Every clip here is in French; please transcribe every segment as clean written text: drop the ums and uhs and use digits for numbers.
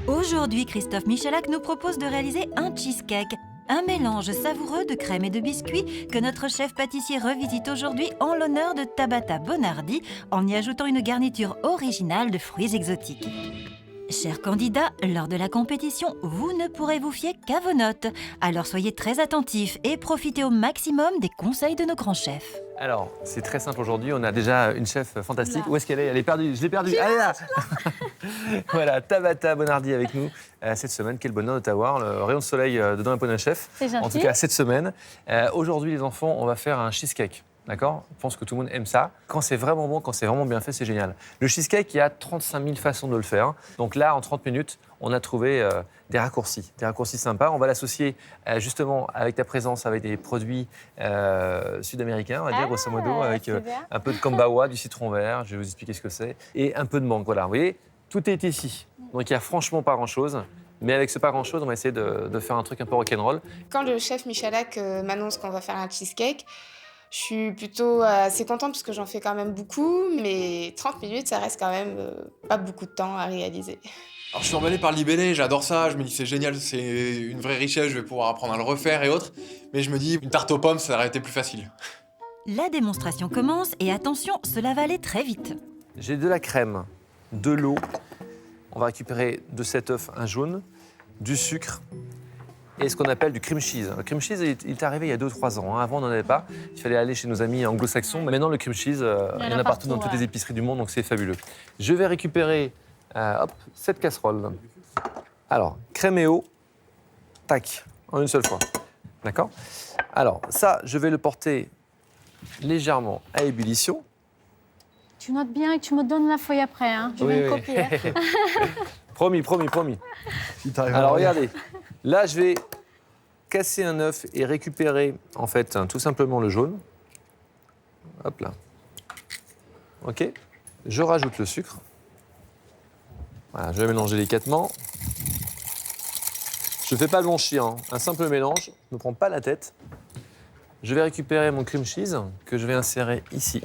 Aujourd'hui, Christophe Michalak nous propose de réaliser un cheesecake, un mélange savoureux de crème et de biscuits que notre chef pâtissier revisite aujourd'hui en l'honneur de Tabata Bonardi en y ajoutant une garniture originale de fruits exotiques. Chers candidats, lors de la compétition, vous ne pourrez vous fier qu'à vos notes. Alors soyez très attentifs et profitez au maximum des conseils de nos grands chefs. Alors, c'est très simple aujourd'hui. On a déjà une chef fantastique. Là. Où est-ce qu'elle est? Elle est perdue. Je l'ai perdue. Elle est là. Voilà, Tabata Bonardi avec nous cette semaine. Quel bonheur de t'avoir. Le rayon de soleil de Dans la peau d'un chef. C'est gentil. En tout cas, cette semaine. Aujourd'hui, les enfants, on va faire un cheesecake. D'accord? Je pense que tout le monde aime ça. Quand c'est vraiment bon, quand c'est vraiment bien fait, c'est génial. Le cheesecake, il y a 35 000 façons de le faire. Donc là, en 30 minutes, on a trouvé des raccourcis sympas. On va l'associer justement avec ta présence, avec des produits sud-américains, on va dire, grosso modo, avec un peu de kambawa, du citron vert, je vais vous expliquer ce que c'est, et un peu de mangue. Voilà, vous voyez, tout est ici. Donc il n'y a franchement pas grand-chose. Mais avec ce pas grand-chose, on va essayer de faire un truc un peu rock'n'roll. Quand le chef Michalak m'annonce qu'on va faire un cheesecake, je suis plutôt assez contente parce que j'en fais quand même beaucoup, mais 30 minutes, ça reste quand même pas beaucoup de temps à réaliser. Alors, je suis emballé par le libellé, j'adore ça, je me dis c'est génial, c'est une vraie richesse, je vais pouvoir apprendre à le refaire et autres. Mais je me dis, une tarte aux pommes, ça aurait été plus facile. La démonstration commence et attention, cela va aller très vite. J'ai de la crème, de l'eau, on va récupérer de cet œuf un jaune, du sucre et ce qu'on appelle du cream cheese. Le cream cheese, il est arrivé il y a 2-3 ans. Avant, on n'en avait pas. Il fallait aller chez nos amis anglo-saxons. Mais maintenant, le cream cheese, il y en a partout dans toutes les épiceries du monde, donc c'est fabuleux. Je vais récupérer cette casserole. Alors, crème et eau, tac, en une seule fois. D'accord? Alors, ça, je vais le porter légèrement à ébullition. Tu notes bien et tu me donnes la feuille après, hein. Je vais me copier. Hein. Promis. Alors, regardez. Là, je vais casser un œuf et récupérer, en fait, tout simplement le jaune. Hop là. OK. Je rajoute le sucre. Voilà, je vais mélanger délicatement. Je ne fais pas blanchir, hein. Un simple mélange, ne prends pas la tête. Je vais récupérer mon cream cheese que je vais insérer ici.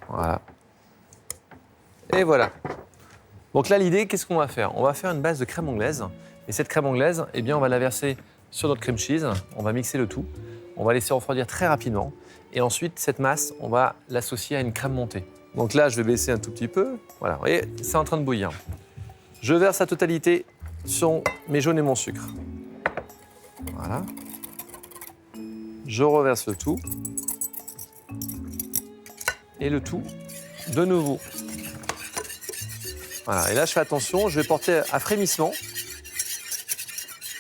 Voilà. Et voilà. Donc là, l'idée, qu'est-ce qu'on va faire? On va faire une base de crème anglaise. Et cette crème anglaise, eh bien, on va la verser sur notre cream cheese. On va mixer le tout. On va laisser refroidir très rapidement. Et ensuite, cette masse, on va l'associer à une crème montée. Donc là, je vais baisser un tout petit peu. Voilà, vous voyez, c'est en train de bouillir. Je verse la totalité sur mes jaunes et mon sucre. Voilà. Je reverse le tout. Et le tout de nouveau. Voilà, et là, je fais attention, je vais porter à frémissement.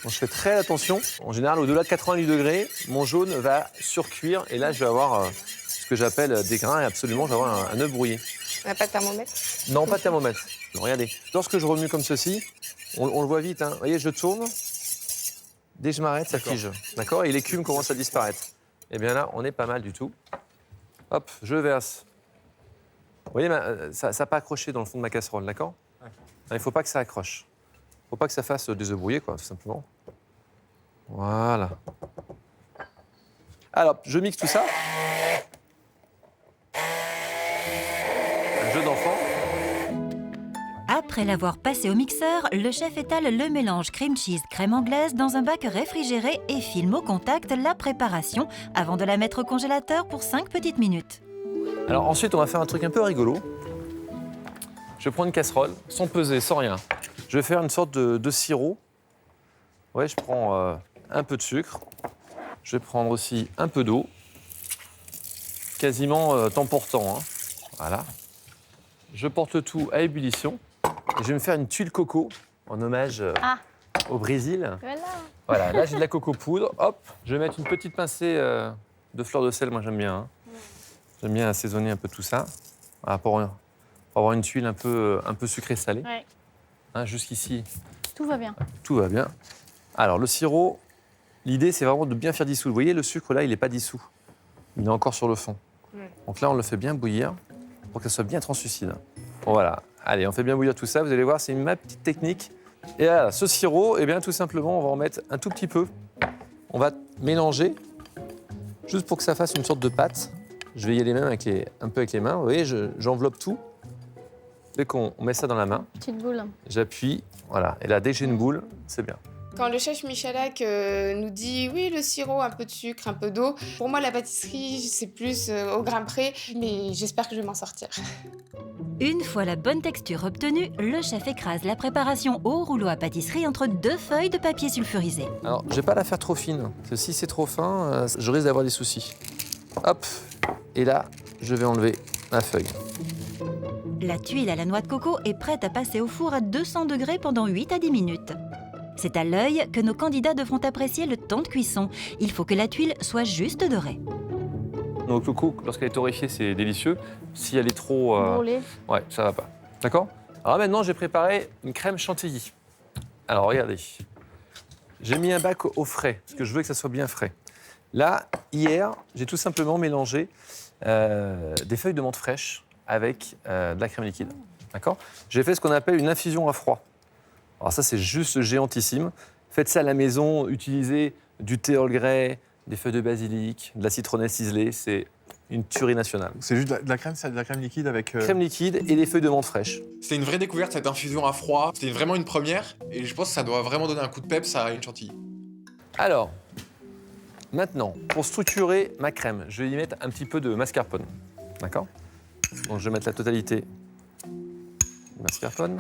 Donc, je fais très attention. En général, au-delà de 88 degrés, mon jaune va surcuire. Et là, je vais avoir ce que j'appelle des grains. Et absolument, je vais avoir un œuf brouillé. On n'a pas de thermomètre? Non, pas de thermomètre. Non, regardez, lorsque je remue comme ceci, on le voit vite. Hein. Vous voyez, je tourne. Dès que je m'arrête, ça fige. D'accord? Et l'écume commence à disparaître. Et bien là, on est pas mal du tout. Hop, je verse. Vous voyez, ça n'a pas accroché dans le fond de ma casserole, d'accord? Il ne faut pas que ça accroche. Il ne faut pas que ça fasse des œufs brouillés, quoi, tout simplement. Voilà. Alors, je mixe tout ça. Un jeu d'enfant. Après l'avoir passé au mixeur, le chef étale le mélange cream cheese crème anglaise dans un bac réfrigéré et filme au contact la préparation avant de la mettre au congélateur pour 5 petites minutes. Alors ensuite, on va faire un truc un peu rigolo. Je prends une casserole, sans peser, sans rien. Je vais faire une sorte de sirop. Ouais, je prends un peu de sucre. Je vais prendre aussi un peu d'eau. Quasiment temps pour temps. Hein. Voilà. Je porte le tout à ébullition. Et je vais me faire une tuile coco en hommage au Brésil. Voilà, là j'ai de la coco poudre. Hop, je vais mettre une petite pincée de fleur de sel, moi j'aime bien. Hein. J'aime bien assaisonner un peu tout ça. Voilà, pour avoir une tuile un peu sucrée salée. Ouais. Hein, jusqu'ici. Tout va bien. Tout va bien. Alors le sirop, l'idée c'est vraiment de bien faire dissoudre. Vous voyez, le sucre là, il n'est pas dissous. Il est encore sur le fond. Donc là, on le fait bien bouillir pour que ça soit bien translucide. Bon, voilà. Allez, on fait bien bouillir tout ça. Vous allez voir, c'est ma petite technique. Et là, ce sirop, eh bien, tout simplement, on va en mettre un tout petit peu. On va mélanger, juste pour que ça fasse une sorte de pâte. Je vais y aller même un peu avec les mains. Vous voyez, j'enveloppe tout. Dès qu'on met ça dans la main, Petite boule. j'appuie, voilà. Et là, dès que j'ai une boule, c'est bien. Quand le chef Michalak nous dit oui, le sirop, un peu de sucre, un peu d'eau, pour moi la pâtisserie c'est plus au grain près, mais j'espère que je vais m'en sortir. Une fois la bonne texture obtenue, le chef écrase la préparation au rouleau à pâtisserie entre 2 feuilles de papier sulfurisé. Alors, je vais pas la faire trop fine, parce que si c'est trop fin, je risque d'avoir des soucis. Hop, et là, je vais enlever la feuille. La tuile à la noix de coco est prête à passer au four à 200 degrés pendant 8 à 10 minutes. C'est à l'œil que nos candidats devront apprécier le temps de cuisson. Il faut que la tuile soit juste dorée. Donc, le coco, lorsqu'elle est torréfiée, c'est délicieux. Si elle est trop... Brûlée. Ouais, ça va pas. D'accord? Alors maintenant, j'ai préparé une crème chantilly. Alors, regardez. J'ai mis un bac au frais, parce que je veux que ça soit bien frais. Là, hier, j'ai tout simplement mélangé des feuilles de menthe fraîche avec de la crème liquide. D'accord? J'ai fait ce qu'on appelle une infusion à froid. Alors ça, c'est juste géantissime. Faites ça à la maison, utilisez du thé Earl Grey, des feuilles de basilic, de la citronnelle ciselée. C'est une tuerie nationale. C'est juste de la crème, c'est de la crème liquide avec... Crème liquide et des feuilles de menthe fraîche. C'était une vraie découverte, cette infusion à froid. C'était vraiment une première. Et je pense que ça doit vraiment donner un coup de peps à une chantilly. Alors, maintenant, pour structurer ma crème, je vais y mettre un petit peu de mascarpone. D'accord? Donc, je vais mettre la totalité de mascarpone.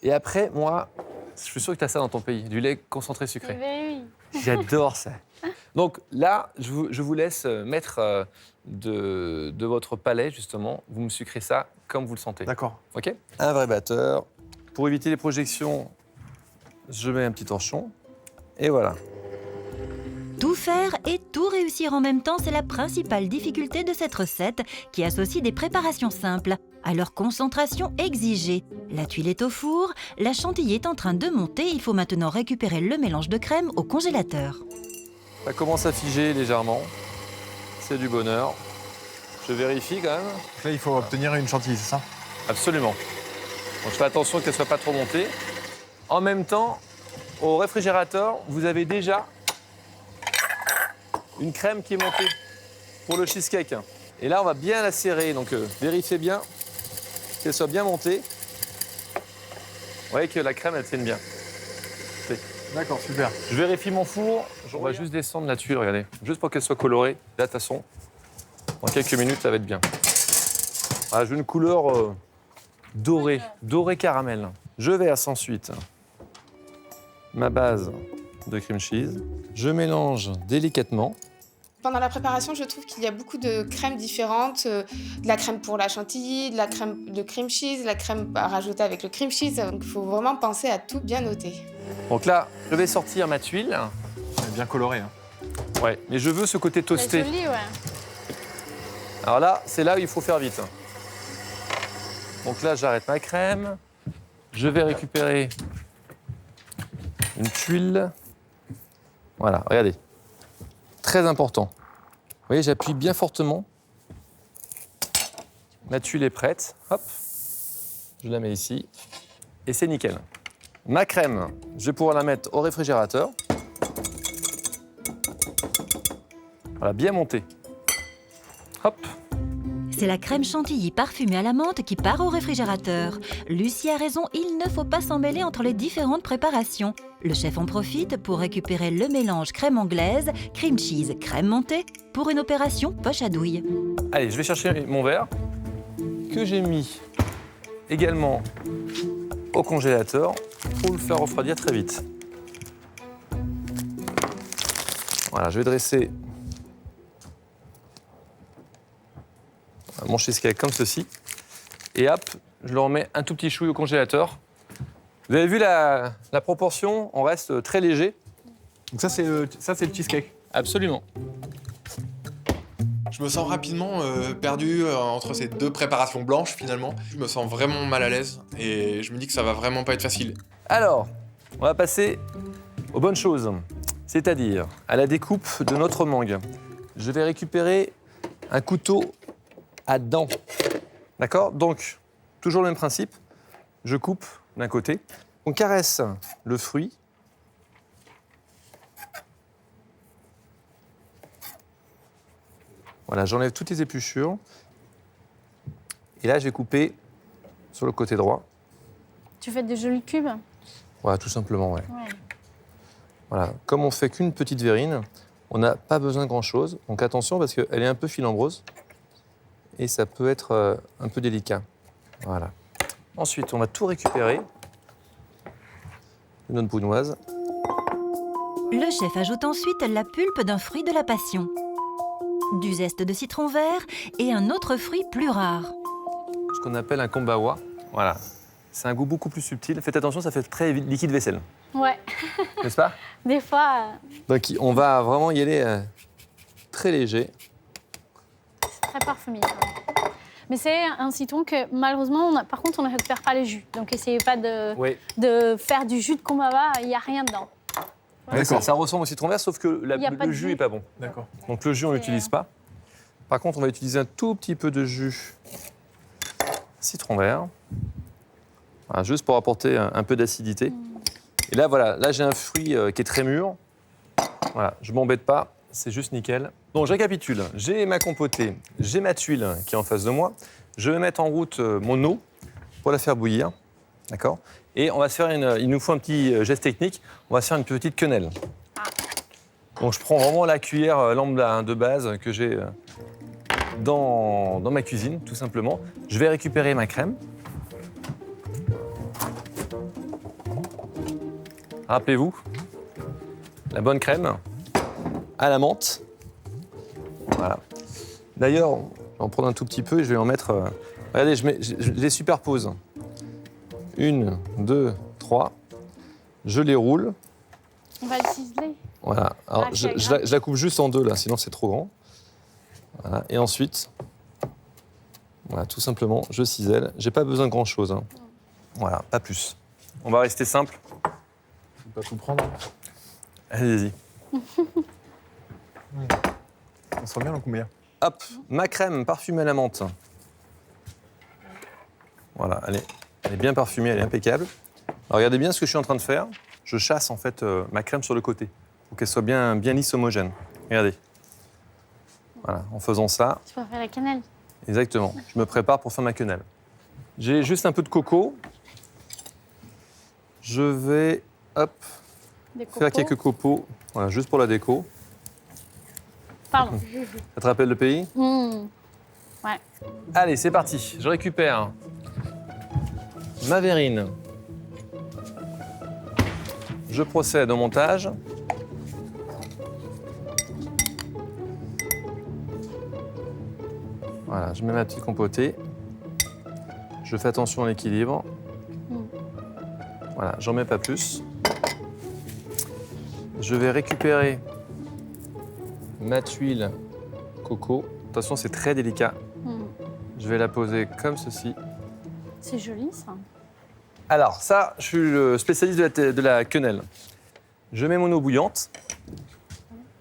Et après, moi, je suis sûr que tu as ça dans ton pays, du lait concentré sucré. Oui. J'adore ça. Donc là, je vous laisse mettre de votre palais, justement. Vous me sucrez ça comme vous le sentez. D'accord. OK? Un vrai batteur. Pour éviter les projections, je mets un petit torchon. Et voilà. Tout faire et tout réussir en même temps, c'est la principale difficulté de cette recette qui associe des préparations simples à leur concentration exigée. La tuile est au four, la chantilly est en train de monter, il faut maintenant récupérer le mélange de crème au congélateur. Ça commence à figer légèrement. C'est du bonheur. Je vérifie quand même. Donc là, il faut obtenir une chantilly, c'est ça? Absolument. Donc je fais attention qu'elle ne soit pas trop montée. En même temps, au réfrigérateur, vous avez déjà une crème qui est montée pour le cheesecake. Et là, on va bien la serrer. Donc vérifiez bien qu'elle soit bien montée. Vous voyez que la crème, elle tienne bien. D'accord, super. Je vérifie mon four. On va juste descendre la tuile, regardez. Juste pour qu'elle soit colorée. Là, de toute façon, dans quelques minutes, ça va être bien. Ah, j'ai une couleur dorée, dorée caramel. Je verse ensuite ma base de cream cheese. Je mélange délicatement. Pendant la préparation, je trouve qu'il y a beaucoup de crèmes différentes. De la crème pour la chantilly, de la crème de cream cheese, la crème à rajouter avec le cream cheese. Donc il faut vraiment penser à tout bien noter. Donc là, je vais sortir ma tuile. C'est bien coloré. Hein. Ouais, mais je veux ce côté C'est toasté. joli, ouais. Alors là, c'est là où il faut faire vite. Donc là, j'arrête ma crème. Je vais récupérer une tuile. Voilà, regardez. Très important. Vous voyez, j'appuie bien fortement. Ma tuile est prête. Hop. Je la mets ici. Et c'est nickel. Ma crème, je vais pouvoir la mettre au réfrigérateur. Voilà, bien montée. Hop. C'est la crème chantilly parfumée à la menthe qui part au réfrigérateur. Lucie a raison, il ne faut pas s'en mêler entre les différentes préparations. Le chef en profite pour récupérer le mélange crème anglaise, cream cheese, crème montée pour une opération poche à douille. Allez, je vais chercher mon verre que j'ai mis également au congélateur pour le faire refroidir très vite. Voilà, je vais dresser mon cheesecake comme ceci. Et hop, je le remets un tout petit chouille au congélateur. Vous avez vu la proportion, on reste très léger. Donc ça, c'est le cheesecake. Absolument. Je me sens rapidement perdu entre ces deux préparations blanches, finalement. Je me sens vraiment mal à l'aise et je me dis que ça va vraiment pas être facile. Alors, on va passer aux bonnes choses, c'est-à-dire à la découpe de notre mangue. Je vais récupérer un couteau à dents. D'accord? Donc, toujours le même principe. Je coupe d'un côté. On caresse le fruit. Voilà, j'enlève toutes les épluchures. Et là, je vais couper sur le côté droit. Tu fais des jolis cubes. Voilà, tout simplement, ouais. Ouais. Voilà. Comme on fait qu'une petite verrine, on n'a pas besoin de grand-chose. Donc attention parce qu'elle est un peu filambreuse et ça peut être un peu délicat. Voilà. Ensuite, on va tout récupérer de notre brunoise. Le chef ajoute ensuite la pulpe d'un fruit de la passion, du zeste de citron vert et un autre fruit plus rare. Ce qu'on appelle un kombawa. Voilà. C'est un goût beaucoup plus subtil. Faites attention, ça fait très liquide vaisselle. Ouais. N'est-ce pas? Des fois, Donc on va vraiment y aller très léger. c'est très parfumé. Ça. Mais c'est un citron que malheureusement, par contre, on ne récupère pas les jus. Donc essayez pas Oui. de faire du jus de kombawa, il n'y a rien dedans. Ouais, ça ressemble au citron vert, sauf que Il y a pas le de jus jus. n'est pas bon. D'accord. Donc le jus, on ne C'est, l'utilise pas. Par contre, on va utiliser un tout petit peu de jus citron vert. Voilà, juste pour apporter un peu d'acidité. Et là, voilà, là j'ai un fruit qui est très mûr. Voilà, je ne m'embête pas, c'est juste nickel. Donc je récapitule, j'ai ma compotée, j'ai ma tuile qui est en face de moi. Je vais mettre en route mon eau pour la faire bouillir. D'accord? Et on va se faire il nous faut un petit geste technique, on va se faire une petite quenelle. Donc je prends vraiment la cuillère lambda de base que j'ai dans ma cuisine, tout simplement. Je vais récupérer ma crème. Rappelez-vous, la bonne crème à la menthe. Voilà. D'ailleurs, je vais en prendre un tout petit peu et je vais en mettre... regardez, je les superpose. 1, 2, 3. Je les roule. On va le ciseler. Voilà. Alors, Ah, je, c'est je la, je la coupe juste en deux, là, sinon c'est trop grand. Voilà. Et ensuite, voilà, tout simplement, je cisèle. J'ai pas besoin de grand-chose. Hein. Voilà, pas plus. On va rester simple. Je peux pas tout prendre. Allez-y. On sent bien le combien. Hop, ma crème parfumée à la menthe. Voilà, elle est bien parfumée, elle est impeccable. Alors, regardez bien ce que je suis en train de faire. Je chasse en fait ma crème sur le côté pour qu'elle soit bien lisse, homogène. Regardez. Voilà, en faisant ça, Tu peux faire la cannelle. exactement. Je me prépare pour faire ma quenelle. J'ai juste un peu de coco. Je vais, hop, Des cocos. faire quelques copeaux, voilà, juste pour la déco. Pardon. Ça te rappelle le pays? Ouais. Allez, c'est parti. Je récupère ma verrine. Je procède au montage. Voilà, je mets ma petite compotée. Je fais attention à l'équilibre. Voilà, j'en mets pas plus. Je vais récupérer ma tuile coco. De toute façon, c'est très délicat. Je vais la poser comme ceci. C'est joli, ça. Alors, ça, je suis le spécialiste de la quenelle. Je mets mon eau bouillante.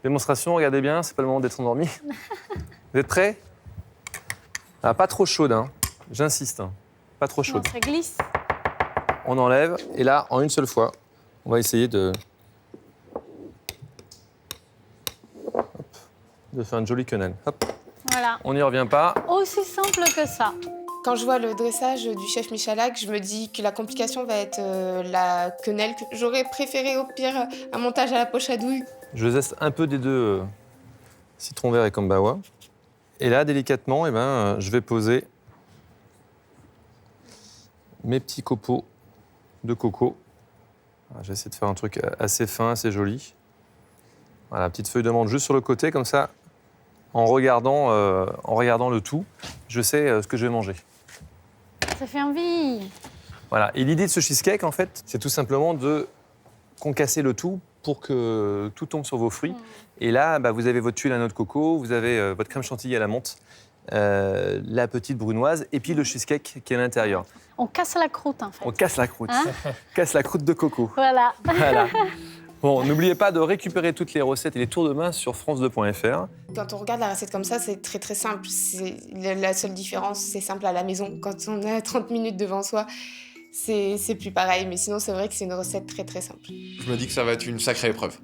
Démonstration, regardez bien, c'est pas le moment d'être endormi. Vous êtes prêts? Ah, pas trop chaude, hein. J'insiste. Hein. Pas trop Non, chaude. ça glisse. On enlève, et là, en une seule fois, on va essayer de faire une jolie quenelle. Hop. Voilà. On n'y revient pas. Aussi simple que ça. Quand je vois le dressage du chef Michalak, je me dis que la complication va être la quenelle. J'aurais préféré au pire un montage à la poche à douille. Je zeste un peu des deux citron vert et kombawa. Et là, délicatement, je vais poser mes petits copeaux de coco. Voilà, je vais essayer de faire un truc assez fin, assez joli. Voilà, petite feuille de menthe juste sur le côté, comme ça, en regardant le tout, je sais ce que je vais manger. Ça fait envie. Voilà. Et l'idée de ce cheesecake, en fait, c'est tout simplement de concasser le tout pour que tout tombe sur vos fruits. Et là, vous avez votre tuile à noix de coco, vous avez votre crème chantilly à la menthe, la petite brunoise, et puis le cheesecake qui est à l'intérieur. On casse la croûte, en fait. On casse la croûte. Hein? Casse la croûte de coco. Voilà. Voilà. Bon, n'oubliez pas de récupérer toutes les recettes et les tours de main sur france2.fr. Quand on regarde la recette comme ça, c'est très très simple. La seule différence, c'est simple à la maison. Quand on a 30 minutes devant soi, c'est plus pareil. Mais sinon, c'est vrai que c'est une recette très très simple. Je me dis que ça va être une sacrée épreuve.